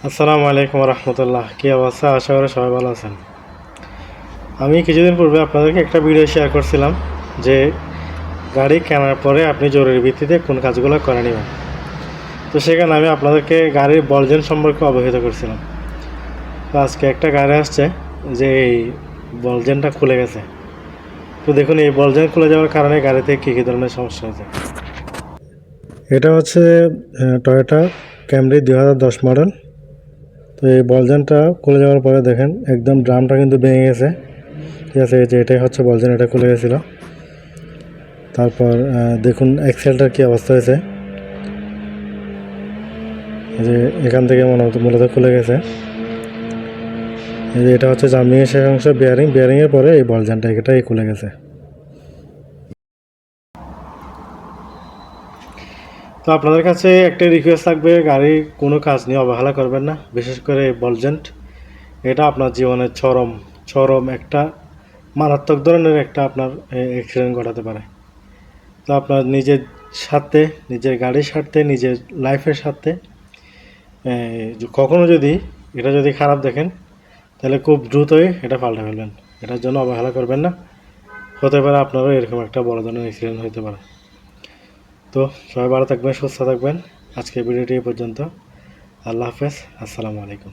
আসসালামু আলাইকুম রহমতুল্লাহ। কী অবস্থা? আশা করি সবাই ভালো আছেন। আমি কিছুদিন পূর্বে আপনাদেরকে একটা ভিডিও শেয়ার করছিলাম যে গাড়ি কেনার পরে আপনি জরুরি ভিত্তিতে কোন কাজগুলো করে নেবেন। তো সেখানে আমি আপনাদেরকে গাড়ির বর্জন সম্পর্কে অবহিত করছিলাম। তো আজকে একটা গাড়ি আসছে যে এই বর্জনটা খুলে গেছে। তো দেখুন, এই বর্জন খুলে যাওয়ার কারণে গাড়িতে কী কী ধরনের সমস্যা হয়েছে। এটা হচ্ছে টয়োটা ক্যামরি 2010 মডেল। তো এই বলজেনটা খুলে যাওয়ার পরে দেখেন একদম ড্রামটা কিন্তু ভেঙে গেছে। ঠিক আছে, যে এটাই হচ্ছে বলজেন, এটা খুলে গেছিল। তারপর দেখুন এক্সেলটার কী অবস্থা হয়েছে, যে এখান থেকে মূলত খুলে গেছে। এই যে এটা হচ্ছে জাম্পিংয়ের শেষ অংশ, বিয়ারিংয়ের পরে এই বলজেনটা এটাই খুলে গেছে। তো আপনাদের কাছে একটা রিকোয়েস্ট থাকবে, গাড়ির কোনো কাজ নিয়ে অবহেলা করবেন না, বিশেষ করে বলজেন্ট। এটা আপনার জীবনের চরম একটা মারাত্মক ধরনের একটা আপনার অ্যাক্সিডেন্ট ঘটাতে পারে। তো আপনার নিজের স্বার্থে, নিজের গাড়ির স্বার্থে, নিজের লাইফের স্বার্থে কখনো যদি এটা যদি খারাপ দেখেন, তাহলে খুব দ্রুতই এটা পাল্টে ফেলবেন। এটার জন্য অবহেলা করবেন না। হতে পারে আপনারও এরকম একটা বড় ধরনের অ্যাক্সিডেন্ট হতে পারে। তো সবাই ভালো থাকবেন, সুস্থ থাকবেন। আজকের ভিডিওটি এই পর্যন্ত। আল্লাহ হাফেজ। আসসালামু আলাইকুম।